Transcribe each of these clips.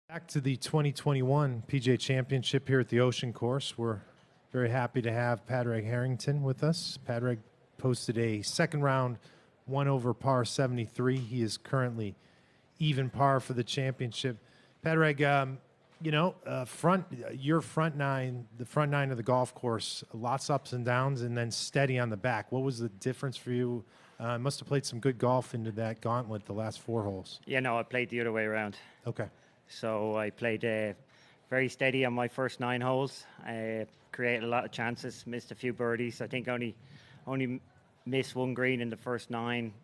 Back to the 2021 PGA Championship here at the Ocean Course. We're very happy to have Padraig Harrington with us. Padraig posted a second round 1 over par 73. He is currently even par for the championship. Padraig, your front nine, the front nine of the golf course, lots of ups and downs, and then steady on the back. What was the difference for you? Must have played some good golf into that gauntlet the last 4 holes. Yeah, no, I played the other way around. Okay. So I played very steady on my first 9 holes. Created a lot of chances, missed a few birdies. I think only missed 1 green in the first 9,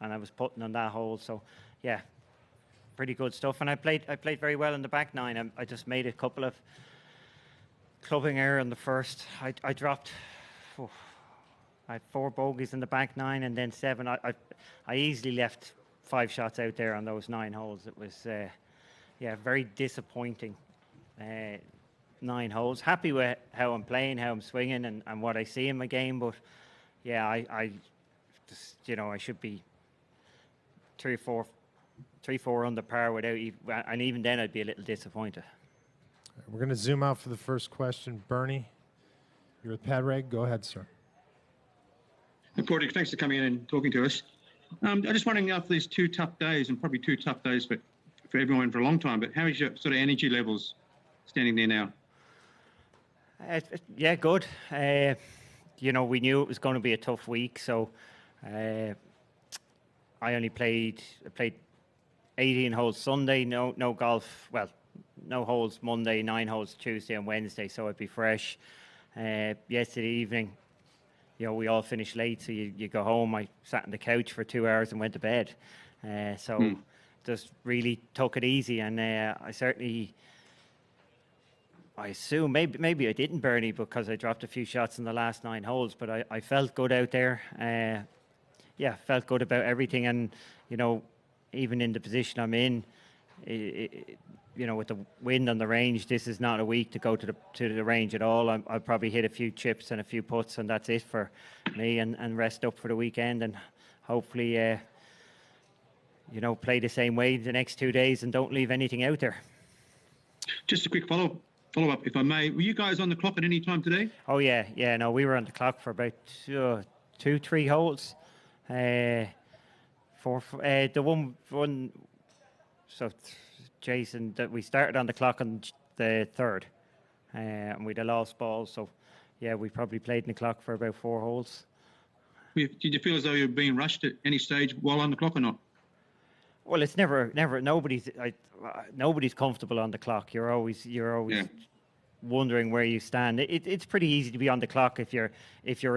and I was putting on that hole. So, yeah, pretty good stuff. And I played very well in the back 9. I just made a couple of clubbing error in the first. I dropped. I had 4 bogeys in the back 9, and then 7. I easily left 5 shots out there on those 9 holes. It was. Yeah, very disappointing 9 holes. Happy with how I'm playing, how I'm swinging, and what I see in my game. But yeah, I just, I should be 3 or 4 under par without and even then I'd be a little disappointed. We're going to zoom out for the first question. Bernie, you're with Padraig. Go ahead, sir. Padraig, thanks for coming in and talking to us. I'm just wondering, after these 2 tough days, and probably 2 tough days for everyone for a long time, but how is your sort of energy levels standing there now? Yeah, good. We knew it was going to be a tough week, so I played 18 holes Sunday, no golf, well, no holes Monday, 9 holes Tuesday and Wednesday, so I'd be fresh. Yesterday evening, we all finished late, so you go home. I sat on the couch for 2 hours and went to bed. Just really took it easy, and I assume maybe I didn't, Bernie, because I dropped a few shots in the last 9 holes, but I felt good out there. Felt good about everything, and even in the position I'm in, with the wind on the range, this is not a week to go to the range at all. I'll probably hit a few chips and a few putts, and that's it for me, and rest up for the weekend, and hopefully play the same way the next 2 days and don't leave anything out there. Just a quick follow-up, if I may. Were you guys on the clock at any time today? Oh, yeah. No, we were on the clock for about 2-3 holes. The one, so Jason, that we started on the clock on the 3rd, and we'd a lost ball. So, yeah, we probably played in the clock for about 4 holes. Did you feel as though you were being rushed at any stage while on the clock or not? Well, it's never. Nobody's comfortable on the clock. You're always wondering where you stand. It's pretty easy to be on the clock if you're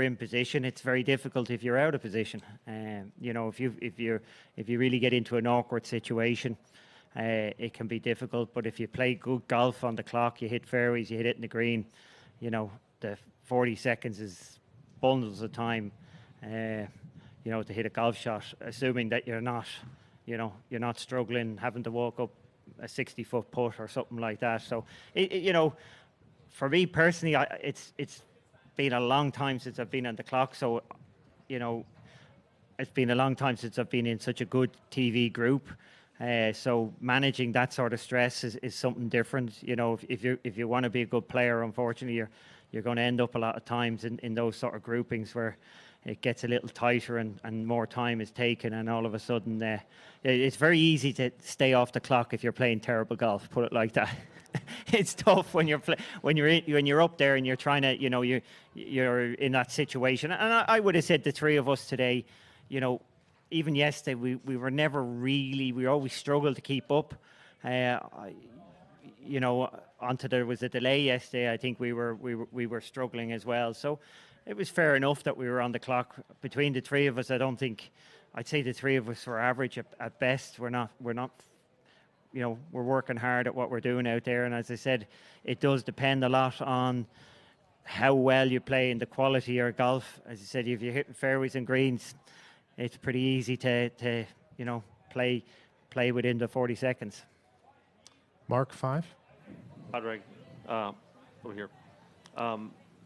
in position. It's very difficult if you're out of position. If you really get into an awkward situation, it can be difficult. But if you play good golf on the clock, you hit fairways, you hit it in the green. The 40 seconds is bundles of time. To hit a golf shot, assuming that you're not struggling, having to walk up a 60-foot putt or something like that. So, for me personally, it's been a long time since I've been on the clock. So, it's been a long time since I've been in such a good TV group. So managing that sort of stress is something different. If you want to be a good player, unfortunately, you're going to end up a lot of times in those sort of groupings where it gets a little tighter and more time is taken, and all of a sudden it's very easy to stay off the clock if you're playing terrible golf, put it like that. It's tough when you're up there and you're trying to, you're in that situation. And I would have said the 3 of us today, even yesterday, we were never really, we always struggled to keep up. There was a delay yesterday. I think we were struggling as well. So it was fair enough that we were on the clock. Between the 3 of us, I'd say the 3 of us were average at best. We're not. We're working hard at what we're doing out there. And as I said, it does depend a lot on how well you play and the quality of your golf. As I said, if you're hitting fairways and greens, it's pretty easy to play within the 40 seconds. Mark, 5. Padraig, over here.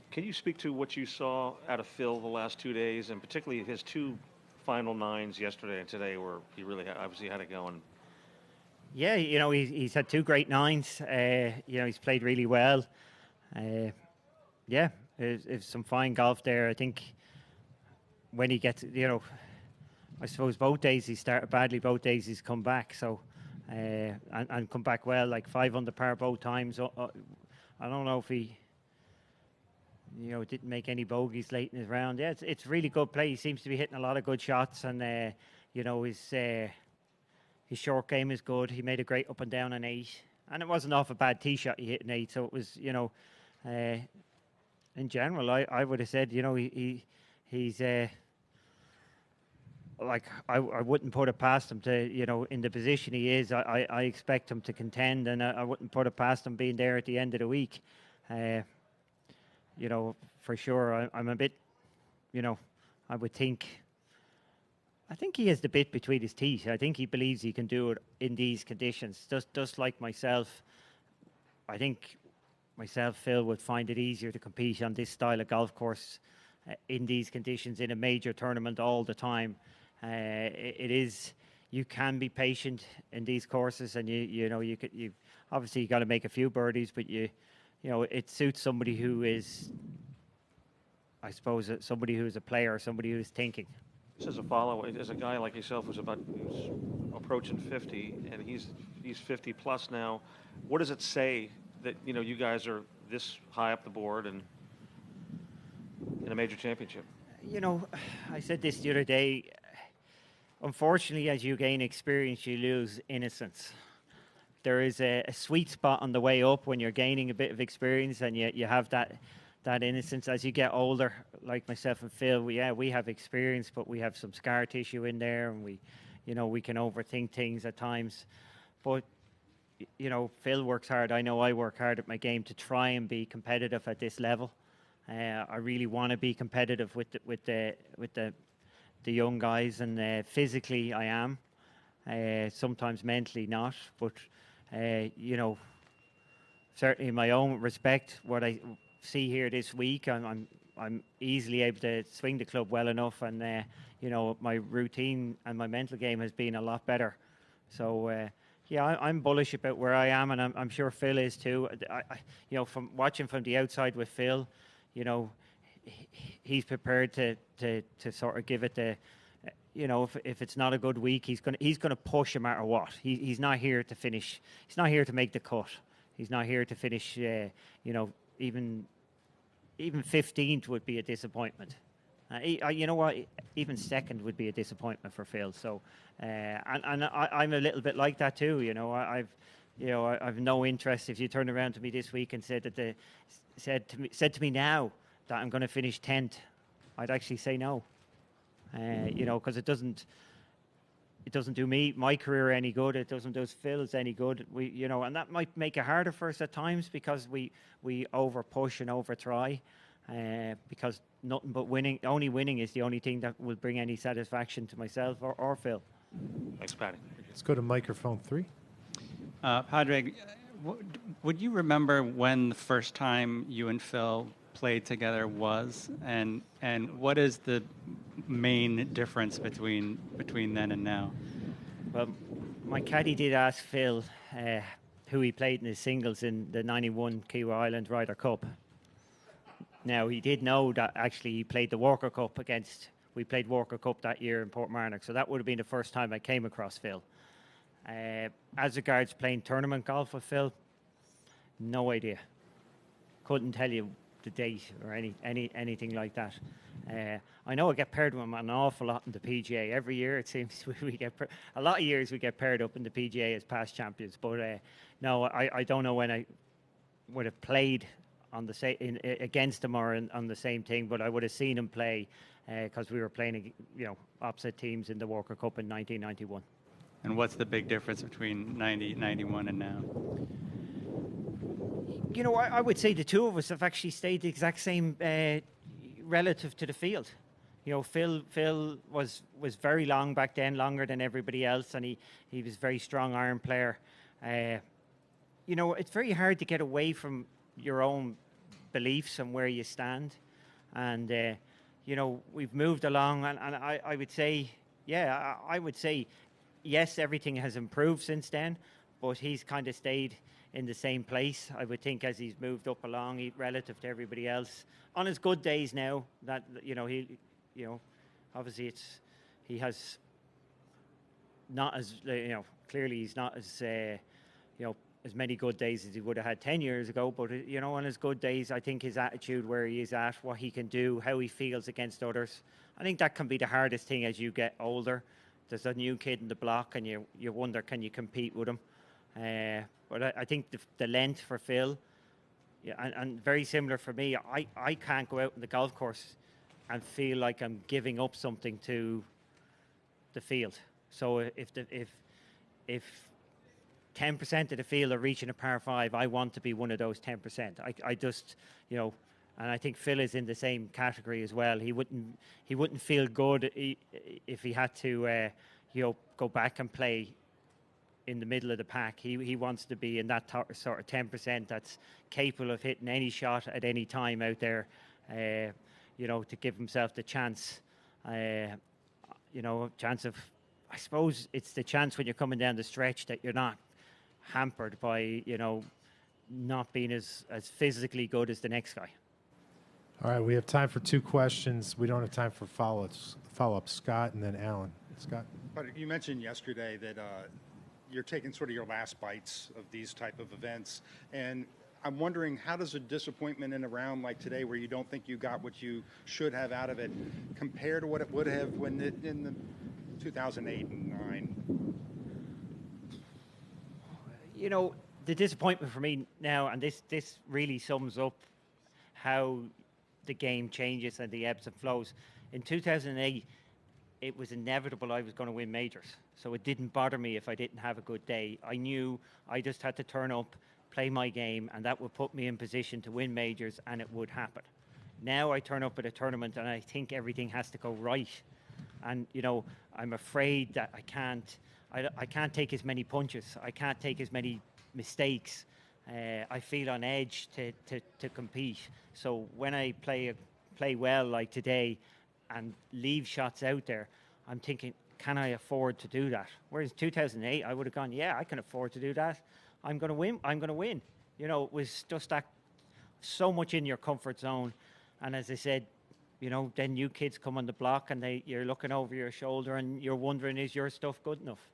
Can you speak to what you saw out of Phil the last 2 days, and particularly his 2 final 9s yesterday and today, where he really obviously had it going? Yeah, he's had 2 great 9s. He's played really well. Yeah, it's some fine golf there. I think when he gets, I suppose both days he started badly, both days he's come back. So, and come back well, like 5 under par both times. I don't know if he, didn't make any bogeys late in his round. Yeah, it's really good play. He seems to be hitting a lot of good shots, and his short game is good. He made a great up and down on 8, and it wasn't off a bad tee shot. He hit an 8, so it was, in general, I would have said, he's like I wouldn't put it past him to, in the position he is. I expect him to contend, and I wouldn't put it past him being there at the end of the week. For sure, I'm a bit, I would think. I think he has the bit between his teeth. I think he believes he can do it in these conditions. Just like myself, I think myself, Phil, would find it easier to compete on this style of golf course in these conditions in a major tournament all the time. It is, you can be patient in these courses, and you obviously you got to make a few birdies, but it suits somebody who is, I suppose, somebody who's a player, somebody who's thinking. Just as a follow, as a guy like yourself who's approaching 50, and he's 50 plus now, what does it say that you guys are this high up the board and in a major championship? I said this the other day. Unfortunately, as you gain experience, you lose innocence. There is a sweet spot on the way up when you're gaining a bit of experience, and you have that innocence. As you get older, like myself and Phil, we have experience, but we have some scar tissue in there, and we can overthink things at times. But Phil works hard. I know I work hard at my game to try and be competitive at this level. I really want to be competitive with the young guys, and physically I am. Sometimes mentally not, but certainly in my own respect, what I see here this week, I'm easily able to swing the club well enough, and my routine and my mental game has been a lot better. So I'm bullish about where I am, and I'm sure Phil is too. From watching from the outside with Phil, he's prepared to sort of give it the. If it's not a good week, he's gonna push no matter what. He's not here to finish. He's not here to make the cut. He's not here to finish. Even 15th would be a disappointment. You know what? Even second would be a disappointment for Phil. So, and I'm a little bit like that too. I've no interest. If you turned around to me this week and said to me now that I'm going to finish 10th, I'd actually say no. Because it doesn't do my career any good. It doesn't do Phil's any good. And that might make it harder for us at times because we over push and over try, because nothing but winning. Only winning is the only thing that will bring any satisfaction to myself or Phil. Thanks, Patty. Let's go to microphone 3. Padraig, would you remember when the first time you and Phil played together was, and what is the main difference between then and now? Well, my caddy did ask Phil who he played in his singles in the 91 Kiwi Island Ryder Cup. Now, he did know that actually he played the Walker Cup we played Walker Cup that year in Portmarnock, so that would have been the first time I came across Phil. As regards playing tournament golf with Phil, no idea. Couldn't tell you the date or anything like that. I know I get paired with him an awful lot in the PGA. Every year it seems we get a lot of years we get paired up in the PGA as past champions. But no, I don't know when I would have played on the against him or on the same thing. But I would have seen him play because we were playing opposite teams in the Walker Cup in 1991. And what's the big difference between 90, 91 and now? I would say the two of us have actually stayed the exact same relative to the field. Phil was very long back then, longer than everybody else, and he was a very strong iron player. It's very hard to get away from your own beliefs and where you stand. And, we've moved along, and I would say, I would say, yes, everything has improved since then, but he's kind of stayed in the same place, I would think, as he's moved up along relative to everybody else. On his good days now, that obviously he has not as clearly he's not as as many good days as he would have had 10 years ago. But on his good days, I think his attitude, where he is at, what he can do, how he feels against others, I think that can be the hardest thing as you get older. There's a new kid in the block, and you wonder, can you compete with him? But I think the length for Phil, and very similar for me. I can't go out on the golf course and feel like I'm giving up something to the field. So if 10% of the field are reaching a par 5, I want to be one of those 10%. I just, and I think Phil is in the same category as well. He wouldn't feel good if he had to, go back and play in the middle of the pack. He wants to be in that sort of 10% that's capable of hitting any shot at any time out there, to give himself the chance, chance of, I suppose it's the chance when you're coming down the stretch that you're not hampered by, not being as physically good as the next guy. All right, we have time for 2 questions. We don't have time for follow-up. Scott and then Alan. Scott? But you mentioned yesterday that you're taking sort of your last bites of these type of events, and I'm wondering, how does a disappointment in a round like today, where you don't think you got what you should have out of it, compare to what it would have in the 2008 and 9? The disappointment for me now, and this really sums up how the game changes and the ebbs and flows. In 2008, it was inevitable I was going to win majors. So it didn't bother me if I didn't have a good day. I knew I just had to turn up, play my game, and that would put me in position to win majors, and it would happen. Now I turn up at a tournament and I think everything has to go right. And, I'm afraid that I can't take as many punches. I can't take as many mistakes. I feel on edge to compete. So when I play well like today and leave shots out there, I'm thinking, can I afford to do that? Whereas 2008, I would have gone, yeah, I can afford to do that. I'm going to win. It was just that so much in your comfort zone. And as I said, then new kids come on the block and you're looking over your shoulder and you're wondering, is your stuff good enough?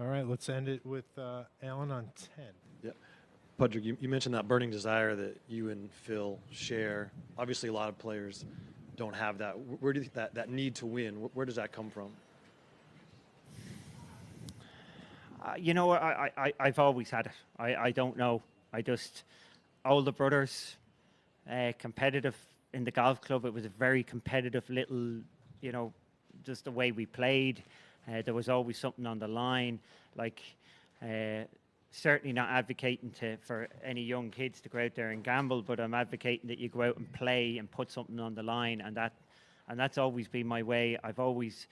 All right, let's end it with Alan on 10. Yeah. Padraig, you mentioned that burning desire that you and Phil share. Obviously, a lot of players don't have that. Where do you think that need to win, where does that come from? I've always had it. I don't know. Older brothers, competitive in the golf club. It was a very competitive little, just the way we played. There was always something on the line. Certainly not advocating for any young kids to go out there and gamble, but I'm advocating that you go out and play and put something on the line, and that's always been my way. I've always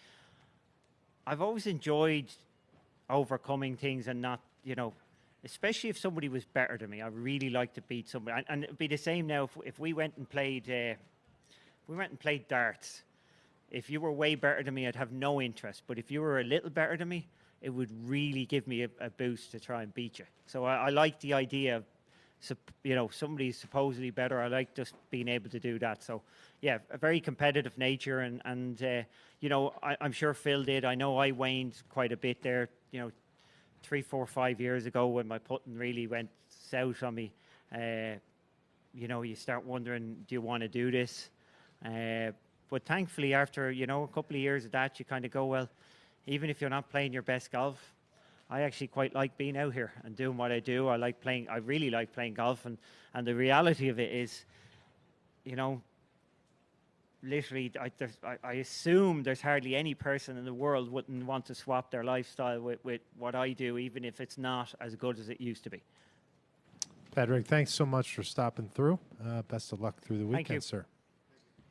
enjoyed overcoming things and not, especially if somebody was better than me. I really like to beat somebody, and it'd be the same now if we went and played. Darts. If you were way better than me, I'd have no interest. But if you were a little better than me, it would really give me a boost to try and beat you. So I like the idea of, somebody's supposedly better. I like just being able to do that. So, yeah, a very competitive nature. And I'm sure Phil did. I know I waned quite a bit there, 3, 4, 5 years ago when my putting really went south on me. You start wondering, do you want to do this? But thankfully, after, a couple of years of that, you kind of go, well, even if you're not playing your best golf, I actually quite like being out here and doing what I do. I really like playing golf. And the reality of it is, literally, I assume there's hardly any person in the world wouldn't want to swap their lifestyle with what I do, even if it's not as good as it used to be. Padraig, thanks so much for stopping through. Best of luck through the Thank you. weekend, sir.